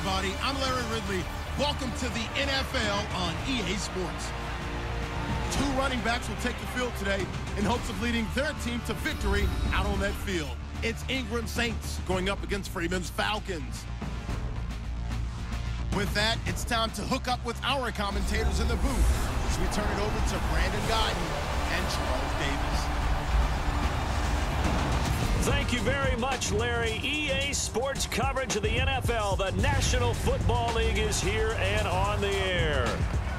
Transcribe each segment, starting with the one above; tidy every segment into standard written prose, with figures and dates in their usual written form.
everybody. I'm Larry Ridley. Welcome to the NFL on EA Sports. Two running backs will take the field today in hopes of leading their team to victory out on that field. It's Ingram Saints going up against Freeman's Falcons. With that, it's time to hook up with our commentators in the booth as we turn it over to Brandon Godden and Charles Davis. Thank you very much, Larry. EA Sports coverage of the NFL. The National Football League is here and on the air.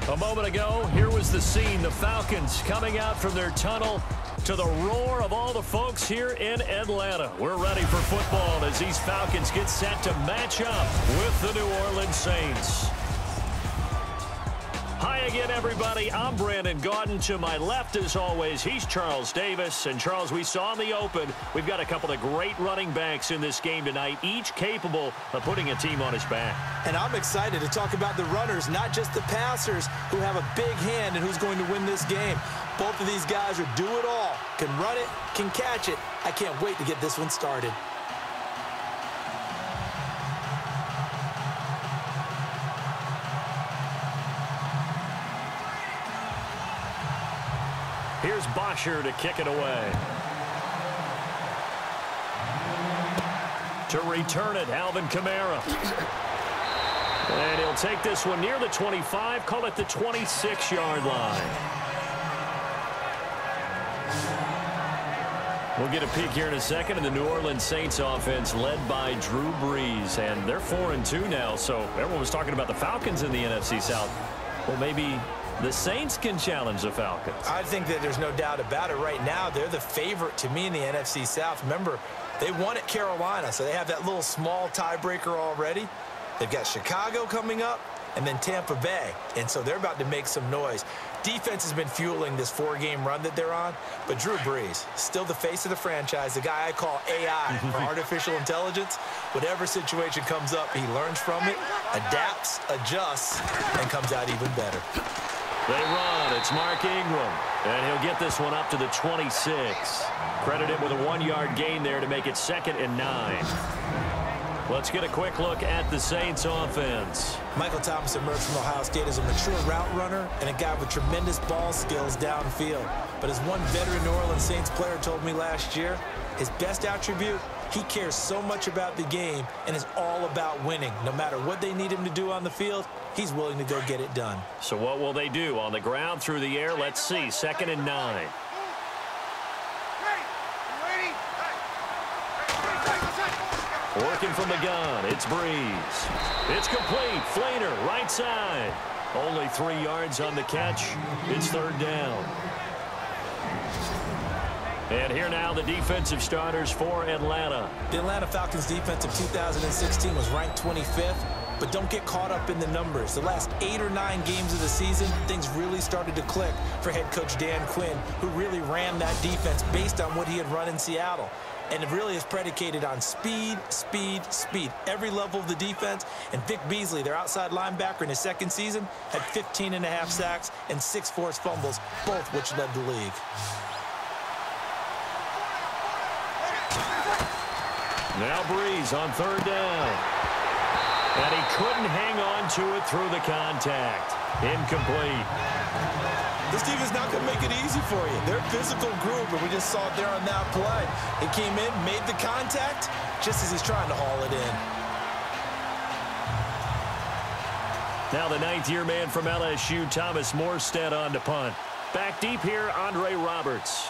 A moment ago, here was the scene. The Falcons coming out from their tunnel to the roar of all the folks here in Atlanta. We're ready for football as these Falcons get set to match up with the New Orleans Saints. Hi again, everybody. I'm Brandon Gaudin. To my left, as always, he's Charles Davis. And, Charles, we saw in the open, we've got a couple of great running backs in this game tonight, each capable of putting a team on his back. And I'm excited to talk about the runners, not just the passers, who have a big hand in who's going to win this game. Both of these guys are do it all. Can run it, can catch it. I can't wait to get this one started. Here's Bosher to kick it away. To return it, Alvin Kamara. And he'll take this one near the 25, call it the 26-yard line. We'll get a peek here in a second in the New Orleans Saints offense led by Drew Brees. And they're 4-2 now, so everyone was talking about the Falcons in the NFC South. Well, maybe the Saints can challenge the Falcons. I think that there's no doubt about it. Right now, they're the favorite to me in the NFC South. Remember, they won at Carolina, so they have that little small tiebreaker already. They've got Chicago coming up and then Tampa Bay, and so they're about to make some noise. Defense has been fueling this four-game run that they're on, but Drew Brees, still the face of the franchise, the guy I call AI for artificial intelligence. Whatever situation comes up, he learns from it, adapts, adjusts, and comes out even better. They run. It's Mark Ingram. And he'll get this one up to the 26. Credit him with a 1-yard gain there to make it 2nd and 9. Let's get a quick look at the Saints offense. Michael Thomas emerged from Ohio State as a mature route runner and a guy with tremendous ball skills downfield. But as one veteran New Orleans Saints player told me last year, his best attribute, he cares so much about the game and is all about winning. No matter what they need him to do on the field, he's willing to go get it done. So what will they do? On the ground, through the air, let's see. 2nd and 9. Working from the gun, it's Brees. It's complete. Flainer, right side. Only 3 yards on the catch. It's 3rd down. And here now the defensive starters for Atlanta. The Atlanta Falcons defense of 2016 was ranked 25th. But don't get caught up in the numbers. The last 8 or 9 games of the season, things really started to click for head coach Dan Quinn, who really ran that defense based on what he had run in Seattle. And it really is predicated on speed, speed, speed. Every level of the defense. And Vic Beasley, their outside linebacker in his 2nd season, had 15.5 sacks and 6 forced fumbles, both which led the league. Now Brees on 3rd down. And he couldn't hang on to it through the contact. Incomplete. This team is not going to make it easy for you. They're a physical group, and we just saw it there on that play. He came in, made the contact, just as he's trying to haul it in. Now the 9th-year man from LSU, Thomas Morstead, on to punt. Back deep here, Andre Roberts.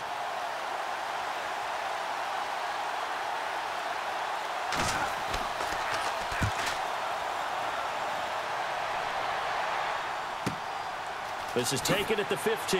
This is taken at the 15.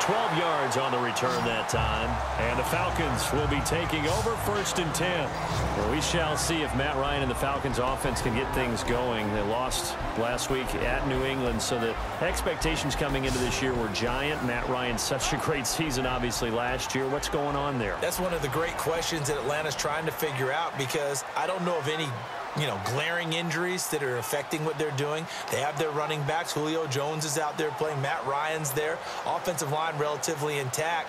12 yards on the return that time. And the Falcons will be taking over 1st and 10. Well, we shall see if Matt Ryan and the Falcons offense can get things going. They lost last week at New England, so the expectations coming into this year were giant. Matt Ryan, such a great season, obviously, last year. What's going on there? That's one of the great questions that Atlanta's trying to figure out, because I don't know of any glaring injuries that are affecting what they're doing. They have their running backs. Julio Jones is out there playing. Matt Ryan's there. Offensive line relatively intact.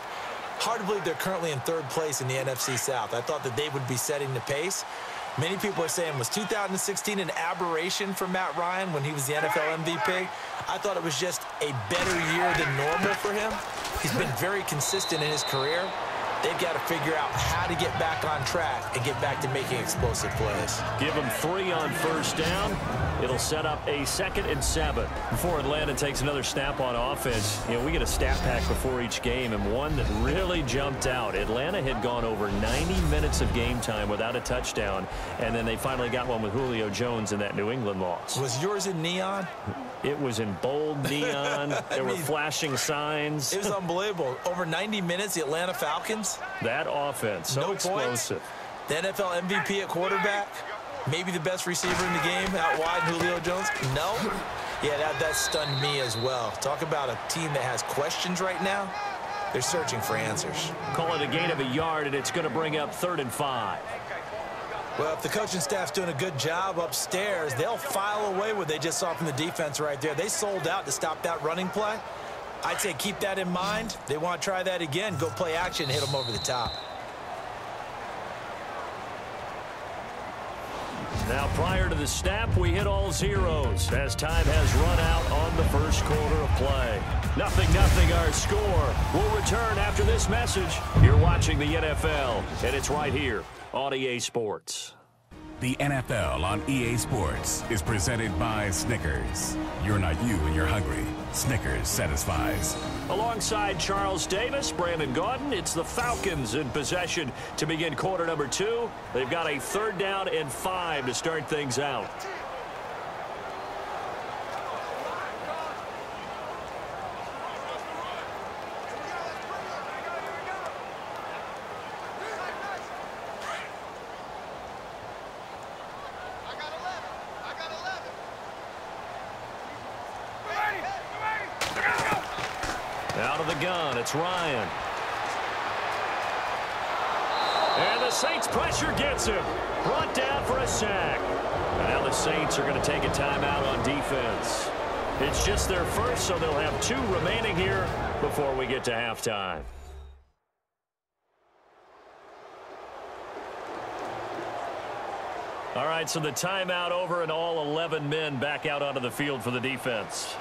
Hard to believe they're currently in 3rd place in the NFC South. I thought that they would be setting the pace. Many people are saying, was 2016 an aberration for Matt Ryan when he was the NFL MVP? I thought it was just a better year than normal for him. He's been very consistent in his career. They've got to figure out how to get back on track and get back to making explosive plays. Give them 3 on 1st down. It'll set up a 2nd and 7. Before Atlanta takes another snap on offense, we get a stat pack before each game, and one that really jumped out. Atlanta had gone over 90 minutes of game time without a touchdown, and then they finally got one with Julio Jones in that New England loss. Was yours in neon? It was in bold neon. There were flashing signs. It was unbelievable. Over 90 minutes, the Atlanta Falcons. That offense, so explosive. The NFL MVP at quarterback. Maybe the best receiver in the game out wide, Julio Jones. No. Yeah, that stunned me as well. Talk about a team that has questions right now. They're searching for answers. Call it a gain of a yard, and it's going to bring up 3rd and 5. Well, if the coaching staff's doing a good job upstairs, they'll file away what they just saw from the defense right there. They sold out to stop that running play. I'd say keep that in mind. They want to try that again. Go play action and hit them over the top. Now, prior to the snap, we hit all zeros as time has run out on the 1st quarter of play. 0-0 our score. We'll return after this message. You're watching the NFL, and it's right here on EA Sports. The NFL on EA Sports is presented by Snickers. You're not you when you're hungry. Snickers satisfies. Alongside Charles Davis, Brandon Gaudin, it's the Falcons in possession to begin quarter number 2. They've got a 3rd down and 5 to start things out. Out of the gun, it's Ryan. And the Saints pressure gets him. Brought down for a sack. And now the Saints are going to take a timeout on defense. It's just their first, so they'll have 2 remaining here before we get to halftime. All right, so the timeout over and all 11 men back out onto the field for the defense.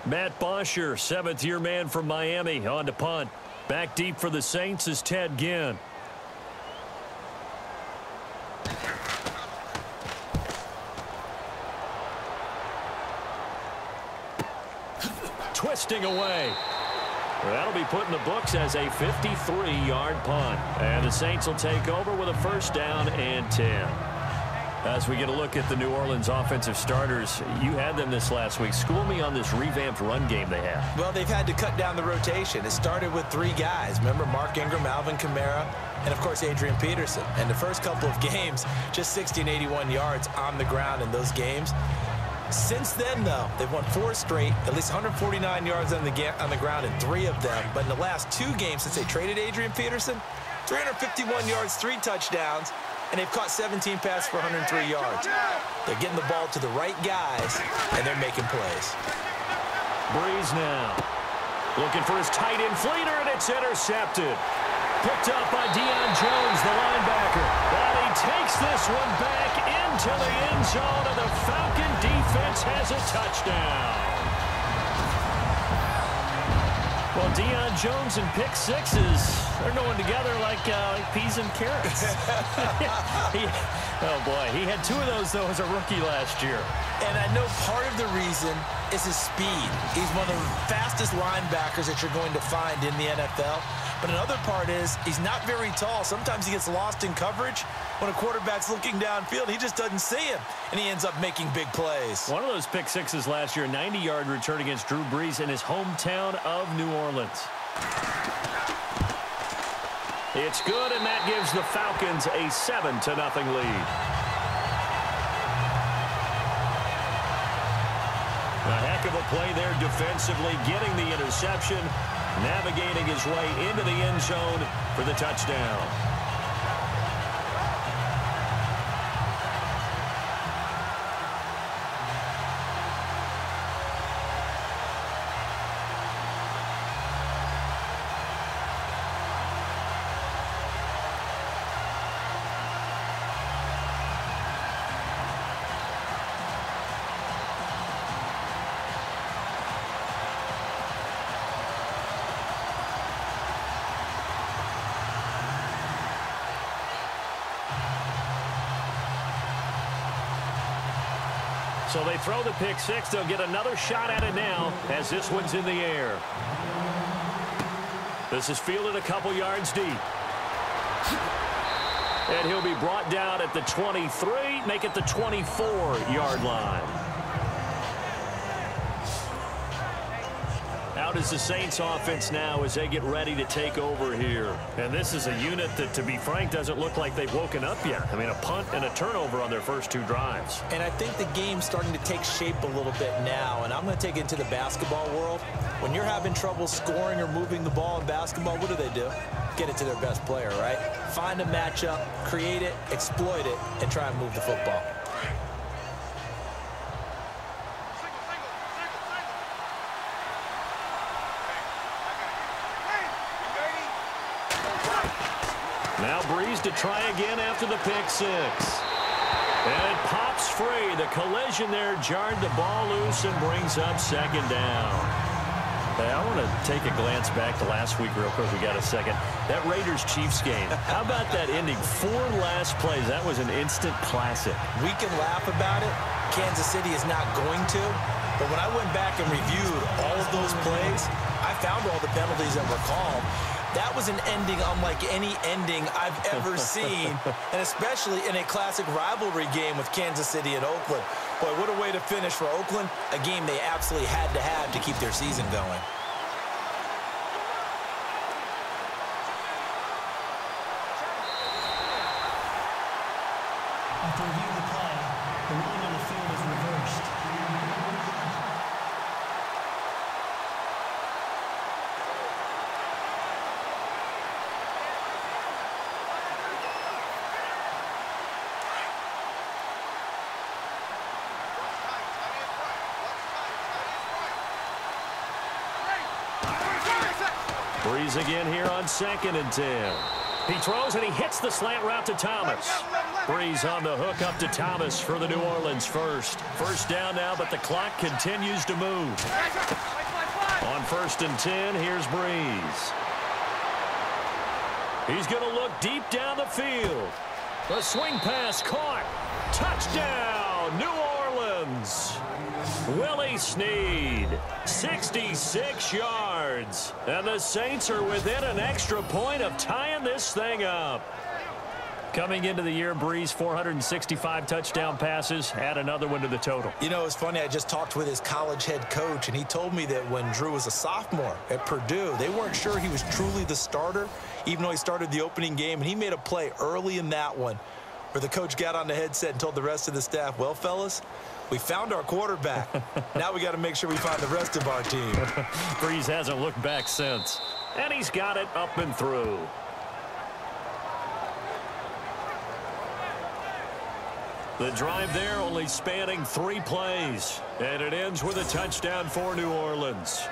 Matt Bosher, 7th-year man from Miami, on to punt. Back deep for the Saints is Ted Ginn. Twisting away. That'll be put in the books as a 53-yard punt. And the Saints will take over with a 1st down and 10. As we get a look at the New Orleans offensive starters, you had them this last week. School me on this revamped run game they have. Well, they've had to cut down the rotation. It started with 3 guys. Remember, Mark Ingram, Alvin Kamara, and, of course, Adrian Peterson. And the first couple of games, just 60 and 81 yards on the ground in those games. Since then, though, they've won 4 straight, at least 149 yards on the ground in 3 of them. But in the last 2 games since they traded Adrian Peterson, 351 yards, 3 touchdowns. And they've caught 17 passes for 103 yards. They're getting the ball to the right guys, and they're making plays. Breeze now. Looking for his tight end Fleeter, and it's intercepted. Picked up by Deion Jones, the linebacker. And he takes this one back into the end zone, and the Falcon defense has a touchdown. Well, Deion Jones and pick sixes, they're going together like peas and carrots. Oh, boy. He had 2 of those, though, as a rookie last year. And I know part of the reason is his speed. He's one of the fastest linebackers that you're going to find in the NFL. But another part is he's not very tall. Sometimes he gets lost in coverage. When a quarterback's looking downfield, he just doesn't see him, and he ends up making big plays. One of those pick sixes last year, 90-yard return against Drew Brees in his hometown of New Orleans. It's good, and that gives the Falcons a 7-0 lead. A heck Heck of a play there defensively, getting the interception, navigating his way into the end zone for the touchdown. So they throw the pick six. They'll get another shot at it now as this one's in the air. This is fielded a couple yards deep. And he'll be brought down at the 23, make it the 24-yard line. Out is the Saints offense now as they get ready to take over here. And this is a unit that, to be frank, doesn't look like they've woken up yet. I mean, a punt and a turnover on their first two drives. And I think the game's starting to take shape a little bit now. And I'm going to take it into the basketball world. When you're having trouble scoring or moving the ball in basketball, what do? Get it to their best player, right? Find a matchup, create it, exploit it, and try and move the football. Now Breeze to try again after the pick six. And it pops free. The collision there jarred the ball loose and brings up second down. Hey, I want to take a glance back to last week real quick. We got a second. That Raiders-Chiefs game. How about that ending? 4 last plays. That was an instant classic. We can laugh about it. Kansas City is not going to. But when I went back and reviewed all of those plays, I found all the penalties that were called. That was an ending unlike any ending I've ever seen, and especially in a classic rivalry game with Kansas City and Oakland. Boy, what a way to finish for Oakland, a game they absolutely had to have to keep their season going. After reviewing the play, the ruling on the field is reversed. Breeze again here on 2nd and 10. He throws and he hits the slant route to Thomas. Breeze on the hook up to Thomas for the New Orleans first. First down now, but the clock continues to move. On 1st and 10, here's Breeze. He's going to look deep down the field. The swing pass caught. Touchdown, New Orleans. Willie Snead, 66 yards. And the Saints are within an extra point of tying this thing up. Coming into the year, Breeze, 465 touchdown passes. Add another one to the total. You know, it's funny. I just talked with his college head coach, and he told me that when Drew was a sophomore at Purdue, they weren't sure he was truly the starter, even though he started the opening game. And he made a play early in that one where the coach got on the headset and told the rest of the staff, well, fellas, we found our quarterback. Now we got to make sure we find the rest of our team. Breeze hasn't looked back since. And he's got it up and through. The drive there only spanning 3 plays. And it ends with a touchdown for New Orleans.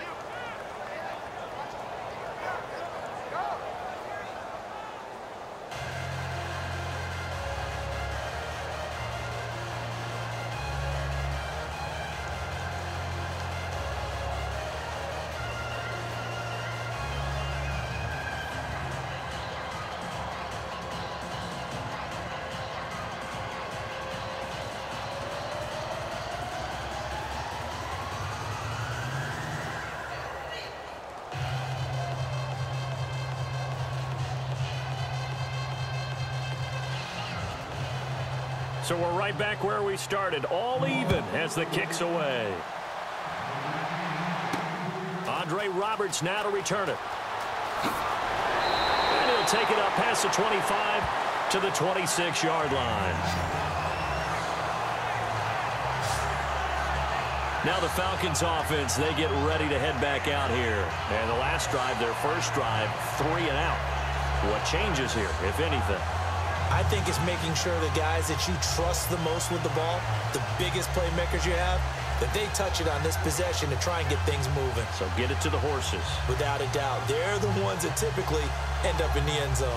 So we're right back where we started, all even as the kick's away. Andre Roberts now to return it. And he'll take it up past the 25 to the 26-yard line. Now the Falcons offense, they get ready to head back out here. And the last drive, their first drive, 3 and out. What changes here, if anything? I think it's making sure the guys that you trust the most with the ball, the biggest playmakers you have, that they touch it on this possession to try and get things moving. So get it to the horses. Without a doubt. They're the ones that typically end up in the end zone.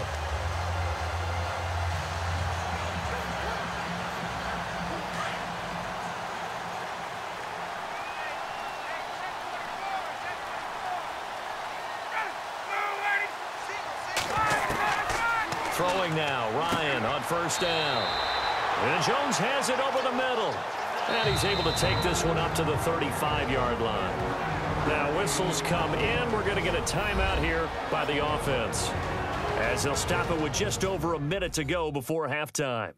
Throwing now, Ryan on first down. And Jones has it over the middle. And he's able to take this one up to the 35-yard line. Now whistles come in. We're going to get a timeout here by the offense, as they'll stop it with just over a minute to go before halftime.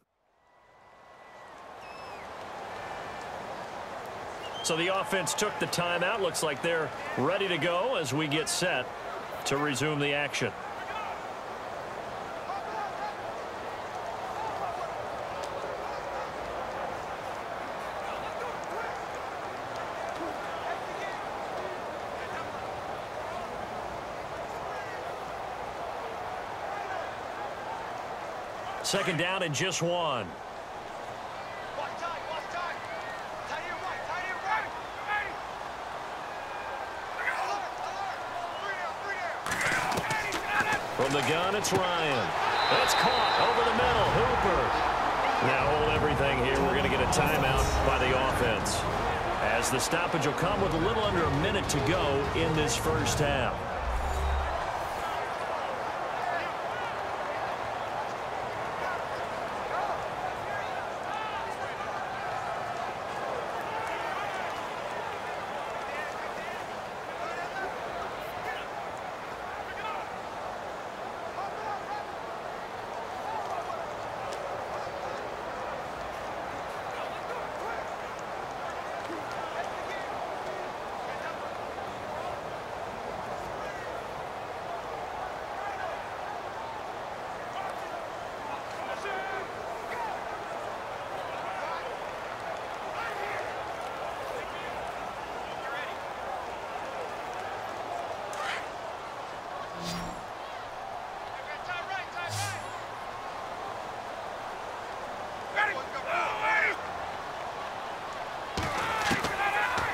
So the offense took the timeout. Looks like they're ready to go as we get set to resume the action. Second down and just one. From the gun, it's Ryan. It's caught over the middle. Hooper. Now hold everything here. We're going to get a timeout by the offense, as the stoppage will come with a little under a minute to go in this first half.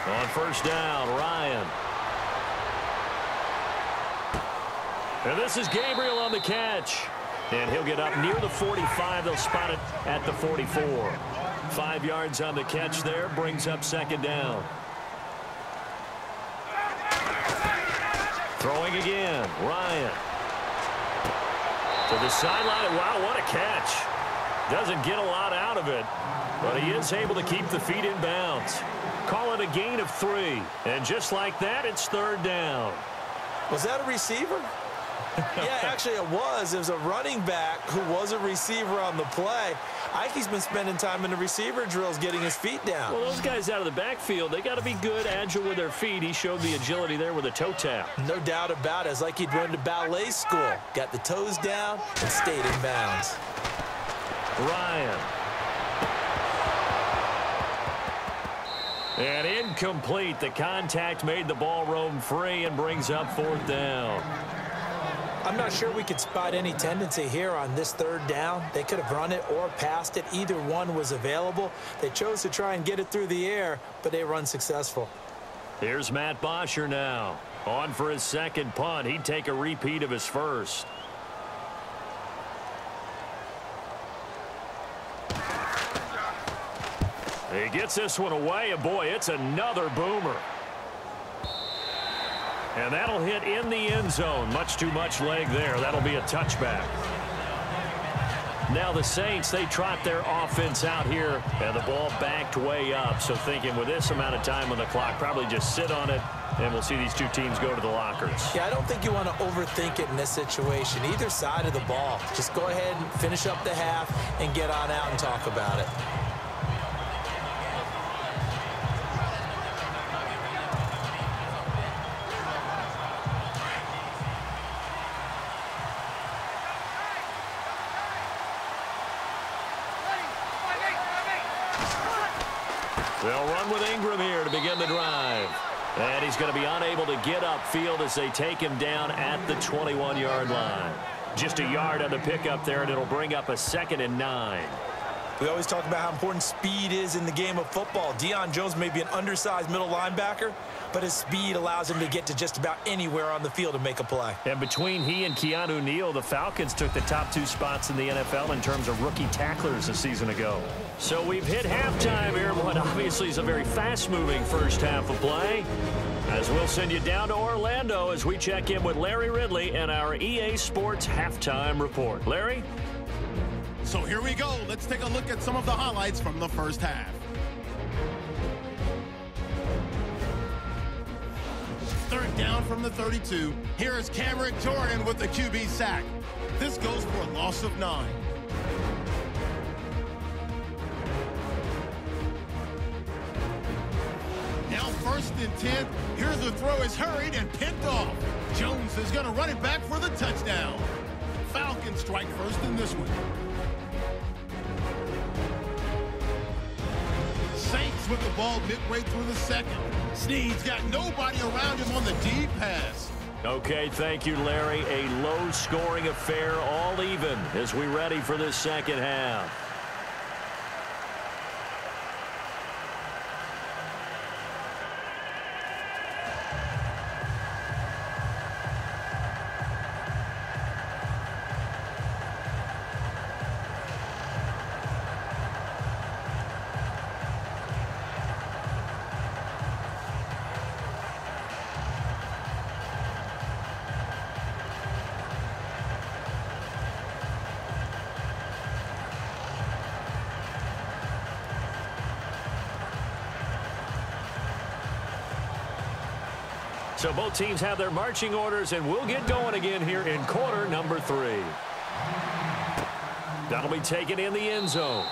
On first down, Ryan. And this is Gabriel on the catch. And he'll get up near the 45. They'll spot it at the 44. 5 yards on the catch there. Brings up second down. Throwing again, Ryan. To the sideline. Wow, what a catch. Doesn't get a lot out of it, but he is able to keep the feet in bounds. Call it a gain of 3. And just like that, it's third down. Was that a receiver? Yeah, actually it was. It was a running back who was a receiver on the play. Ike's been spending time in the receiver drills getting his feet down. Well, those guys out of the backfield, they got to be good, agile with their feet. He showed the agility there with a toe tap. No doubt about it. It's like he'd run to ballet school. Got the toes down and stayed in bounds. Ryan. And incomplete. The contact made the ball roam free and brings up fourth down. I'm not sure we could spot any tendency here on this third down. They could have run it or passed it. Either one was available. They chose to try and get it through the air, but they were unsuccessful. Here's Matt Bosher now. On for his second punt. He'd take a repeat of his first. He gets this one away, and boy, it's another boomer. And that'll hit in the end zone. Much too much leg there. That'll be a touchback. Now the Saints, they trot their offense out here, and the ball backed way up. So thinking with this amount of time on the clock, probably just sit on it, and we'll see these two teams go to the lockers. Yeah, I don't think you want to overthink it in this situation. Either side of the ball. Just go ahead and finish up the half and get on out and talk about it. They'll run with Ingram here to begin the drive. And he's going to be unable to get upfield as they take him down at the 21-yard line. Just a yard on the pickup there, and it'll bring up a 2nd and 9. We always talk about how important speed is in the game of football. Deion Jones may be an undersized middle linebacker, but his speed allows him to get to just about anywhere on the field and make a play. And between he and Keanu Neal, the Falcons took the top 2 spots in the NFL in terms of rookie tacklers a season ago. So we've hit halftime here, what obviously is a very fast-moving first half of play. As we'll send you down to Orlando as we check in with Larry Ridley and our EA Sports halftime report. Larry? So here we go. Let's take a look at some of the highlights from the first half. Third down from the 32. Here is Cameron Jordan with the QB sack. This goes for a loss of 9. Now 1st and 10. Here the throw is hurried and picked off. Jones is going to run it back for the touchdown. Falcons strike first in this one. Saints with the ball midway through the 2nd. Snead's got nobody around him on the deep pass. Okay, thank you, Larry. A low-scoring affair, all even, as we ready for this second half. So both teams have their marching orders, and we'll get going again here in quarter number 3. That'll be taken in the end zone.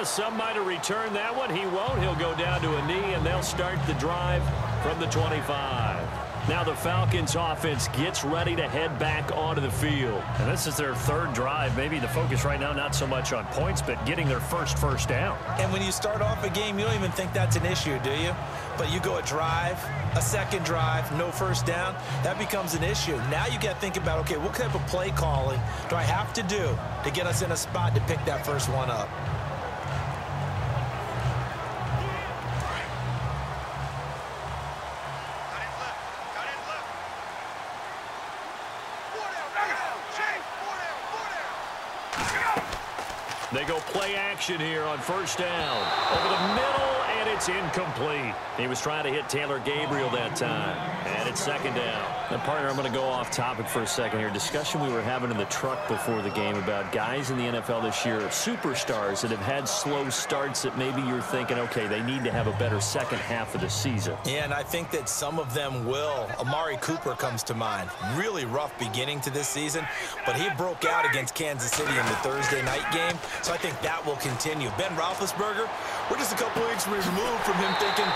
Some might have returned that one. He won't. He'll go down to a knee, and they'll start the drive from the 25. Now the Falcons offense gets ready to head back onto the field. And this is their 3rd drive. Maybe the focus right now not so much on points, but getting their first down. And when you start off a game, you don't even think that's an issue, do you? But you go a drive, a 2nd drive, no first down, that becomes an issue. Now you got to think about, okay, what type of play calling do I have to do to get us in a spot to pick that first one up? They go play action here on first down. Over the middle, and it's incomplete. He was trying to hit Taylor Gabriel that time. And it's 2nd down. Now, partner, I'm going to go off topic for a second here. Discussion we were having in the truck before the game about guys in the NFL this year, superstars that have had slow starts that maybe you're thinking, okay, they need to have a better second half of the season. Yeah, and I think that some of them will. Amari Cooper comes to mind. Really rough beginning to this season, but he broke out against Kansas City in the Thursday night game, so I think that will continue. Ben Roethlisberger, we're just a couple weeks removed from him thinking,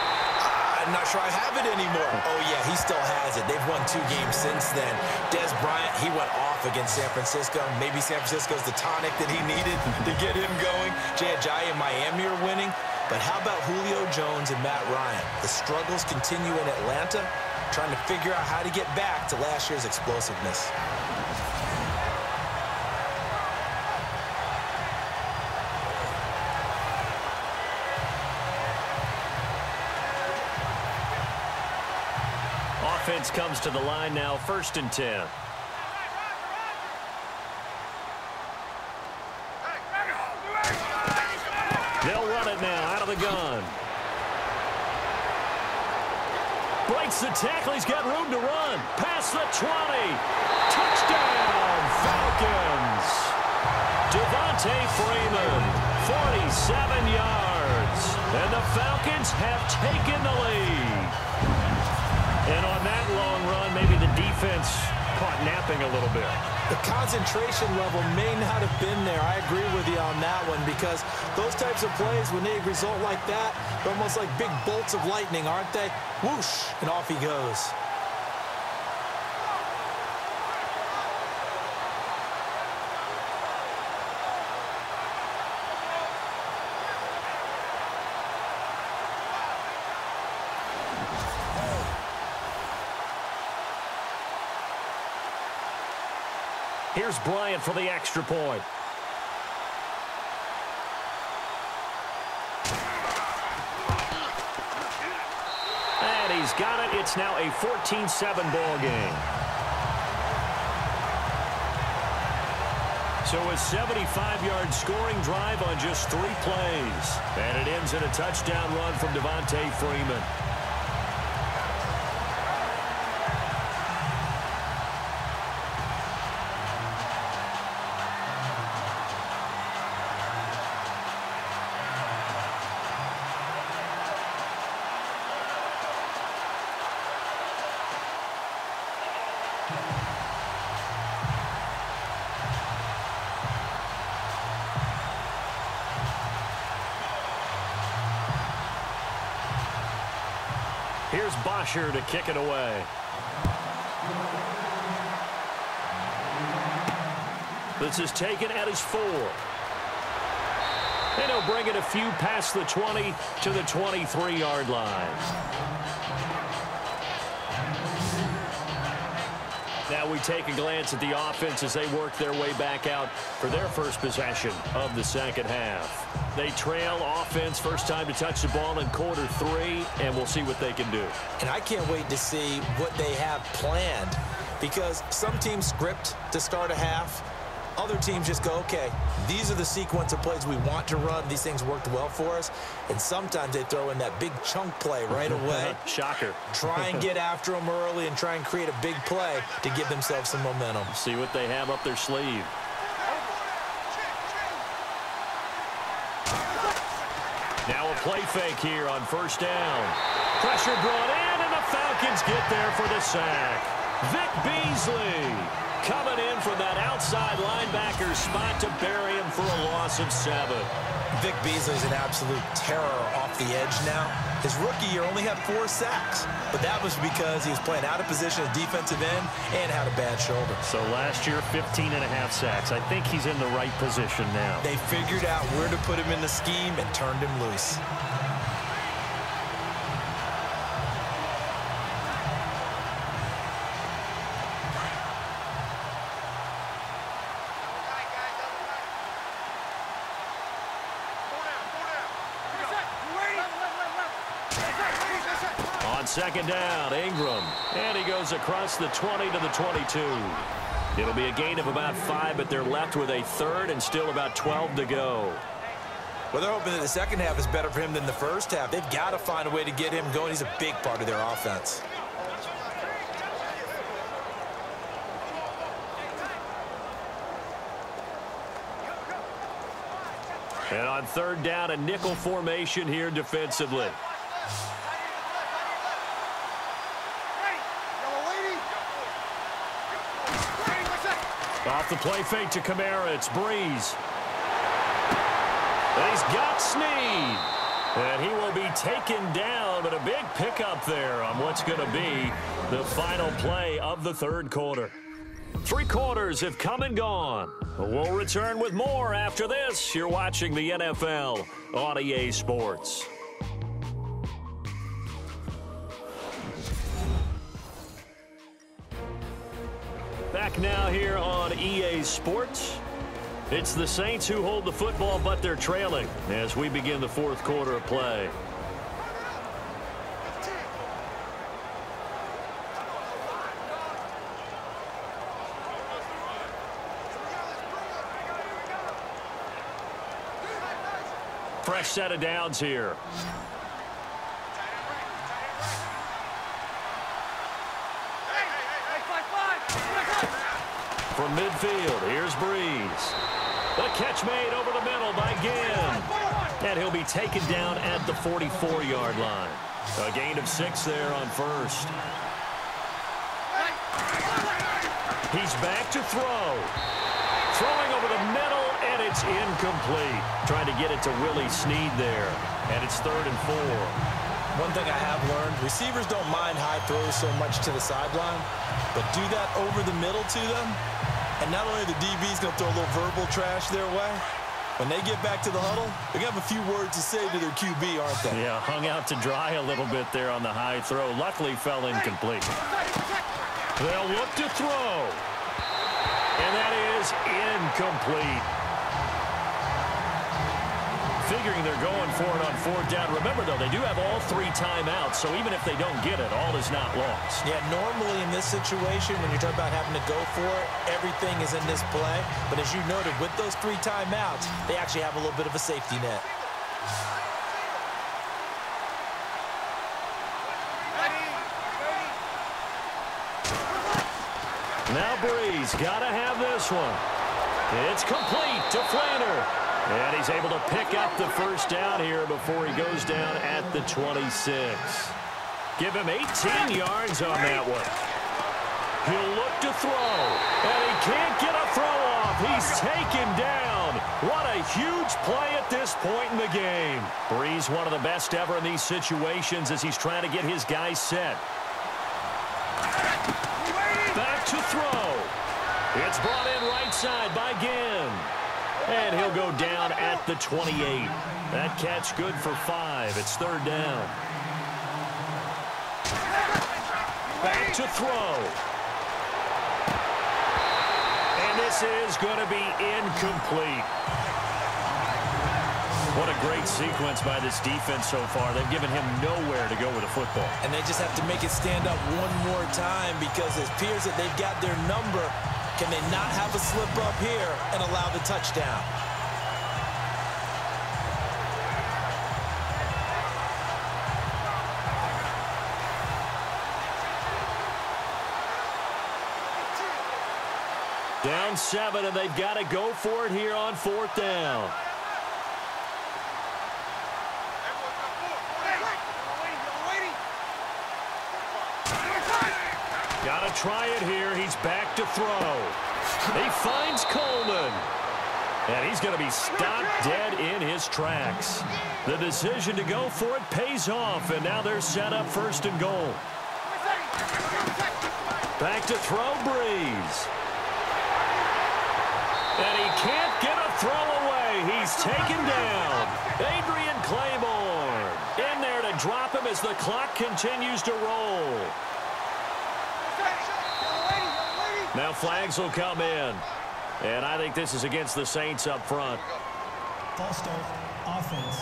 I'm not sure I have it anymore. Oh, yeah, he still has it. They've won 2 games since then. Dez Bryant, he went off against San Francisco. Maybe San Francisco's the tonic that he needed to get him going. Jay Ajayi and Miami are winning. But how about Julio Jones and Matt Ryan? The struggles continue in Atlanta, trying to figure out how to get back to last year's explosiveness. Offense comes to the line now, 1st and 10. They'll run it now out of the gun. Breaks the tackle. He's got room to run. Past the 20. Touchdown, Falcons. Devontae Freeman, 47 yards. And the Falcons have taken the lead. And on that long run, maybe the defense caught napping a little bit. The concentration level may not have been there. I agree with you on that one, because those types of plays, when they result like that, they're almost like big bolts of lightning, aren't they? Whoosh, and off he goes. Here's Bryant for the extra point. And he's got it. It's now a 14-7 ball game. So a 75-yard scoring drive on just 3 plays. And it ends in a touchdown run from Devontae Freeman. Here's Bosher to kick it away. This is taken at his 4. And he'll bring it a few past the 20 to the 23-yard line. Now we take a glance at the offense as they work their way back out for their first possession of the second half. They trail offense, first time to touch the ball in quarter 3, and we'll see what they can do. And I can't wait to see what they have planned, because some teams script to start a half. Other teams just go, okay, these are the sequence of plays we want to run. These things worked well for us. And sometimes they throw in that big chunk play right away. Shocker. Try and get after them early and try and create a big play to give themselves some momentum. See what they have up their sleeve. Now a play fake here on first down. Pressure brought in, and the Falcons get there for the sack. Vic Beasley coming in from that outside linebacker spot to bury him for a loss of 7. Vic Beasley's an absolute terror off the edge now. His rookie year only had 4 sacks, but that was because he was playing out of position at defensive end and had a bad shoulder. So last year, 15.5 sacks. I think he's in the right position now. They figured out where to put him in the scheme and turned him loose. Second down, Ingram. And he goes across the 20 to the 22. It'll be a gain of about 5, but they're left with a third and still about 12 to go. Well, they're hoping that the second half is better for him than the first half. They've got to find a way to get him going. He's a big part of their offense. And on third down, a nickel formation here defensively. Off the play fake to Kamara, it's Breeze. And he's got Snead. And he will be taken down, but a big pickup there on what's going to be the final play of the third quarter. 3 quarters have come and gone. We'll return with more after this. You're watching the NFL on EA Sports. Back now here on EA Sports. It's the Saints who hold the football, but they're trailing as we begin the fourth quarter of play. Fresh set of downs here. From midfield, here's Breeze. The catch made over the middle by Ginn. And he'll be taken down at the 44-yard line. A gain of 6 there on first. He's back to throw. Throwing over the middle, and it's incomplete. Trying to get it to Willie Snead there. And it's 3rd and 4. One thing I have learned, receivers don't mind high throws so much to the sideline, but do that over the middle to them, and not only the DB's going to throw a little verbal trash their way, when they get back to the huddle, they're going to have a few words to say to their QB, aren't they? Yeah, hung out to dry a little bit there on the high throw. Luckily fell incomplete. They'll look to throw. And that is incomplete. Figuring they're going for it on 4th down. Remember, though, they do have all 3 timeouts, so even if they don't get it, all is not lost. Yeah, normally in this situation, when you're talking about having to go for it, everything is in this play. But as you noted, with those 3 timeouts, they actually have a little bit of a safety net. Now Breeze got to have this one. It's complete to Flanner. And he's able to pick up the 1st down here before he goes down at the 26. Give him 18 yards on that one. He'll look to throw. And he can't get a throw off. He's taken down. What a huge play at this point in the game. Breeze, one of the best ever in these situations as he's trying to get his guys set. Back to throw. It's brought in right side by Ginn. And he'll go down at the 28. That catch good for 5. It's 3rd down. Back to throw. And this is going to be incomplete. What a great sequence by this defense so far. They've given him nowhere to go with the football. And they just have to make it stand up one more time because it appears that they've got their number. Can they not have a slip up here and allow the touchdown? Down 7, and they've got to go for it here on 4th down. Got to try it here. He's back to throw. He finds Coleman. And he's going to be stopped dead in his tracks. The decision to go for it pays off, and now they're set up 1st and goal. Back to throw, Breeze. And he can't get a throw away. He's taken down. Adrian Claiborne in there to drop him as the clock continues to roll. Now flags will come in. And I think this is against the Saints up front. False start, offense.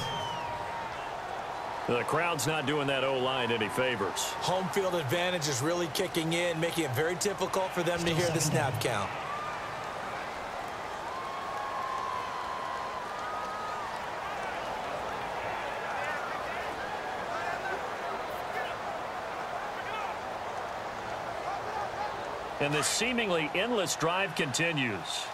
The crowd's not doing that O-line any favors. Home field advantage is really kicking in, making it very difficult for them to hear the snap count. And this seemingly endless drive continues.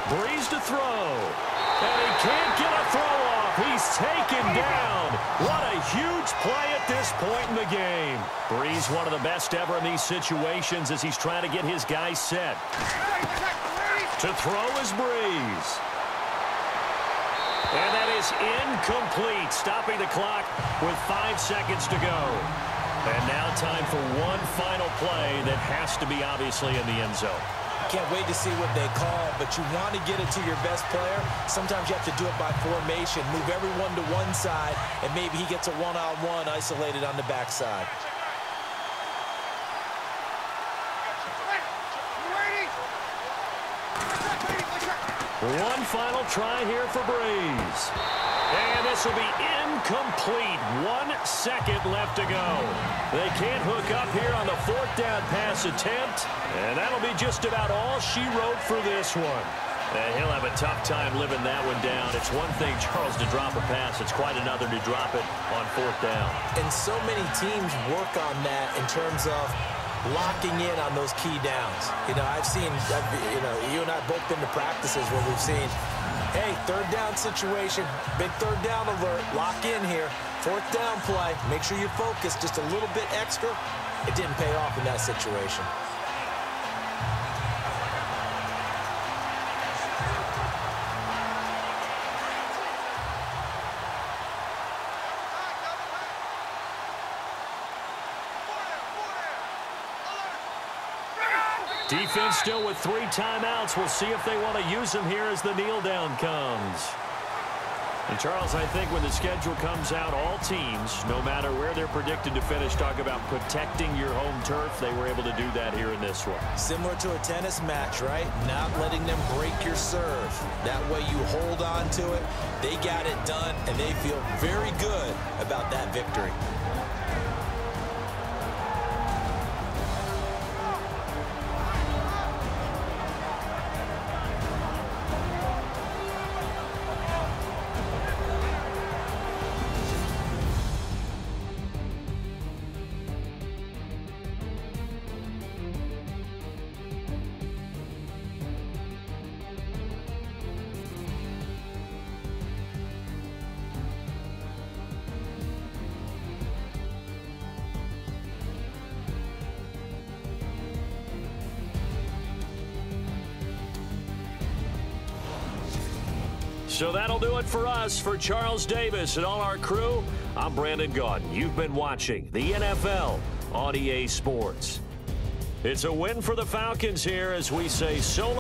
Breeze to throw. And he can't get a throw off. He's taken down. What a huge play at this point in the game. Breeze, one of the best ever in these situations as he's trying to get his guys set. To throw is Breeze. And that is incomplete, stopping the clock with 5 seconds to go. And now time for one final play that has to be obviously in the end zone. Can't wait to see what they call, but you want to get it to your best player. Sometimes you have to do it by formation, move everyone to one side, and maybe he gets a one-on-one isolated on the backside. One final try here for Breeze. And this will be incomplete. 1 second left to go. They can't hook up here on the 4th down pass attempt. And that'll be just about all she wrote for this one. And he'll have a tough time living that one down. It's one thing, Charles, to drop a pass. It's quite another to drop it on 4th down. And so many teams work on that in terms of locking in on those key downs. You know, I've seen, you and I both been to practices where we've seen, hey, 3rd down situation, big 3rd down alert, lock in here, 4th down play, make sure you're focused just a little bit extra. It didn't pay off in that situation. Defense still with 3 timeouts. We'll see if they want to use them here as the kneel down comes. And Charles, I think when the schedule comes out, all teams, no matter where they're predicted to finish, talk about protecting your home turf. They were able to do that here in this one. Similar to a tennis match, right? Not letting them break your serve. That way you hold on to it. They got it done, and they feel very good about that victory. So that'll do it for us. For Charles Davis and all our crew, I'm Brandon Gaudin. You've been watching the NFL on EA Sports. It's a win for the Falcons here as we say so long.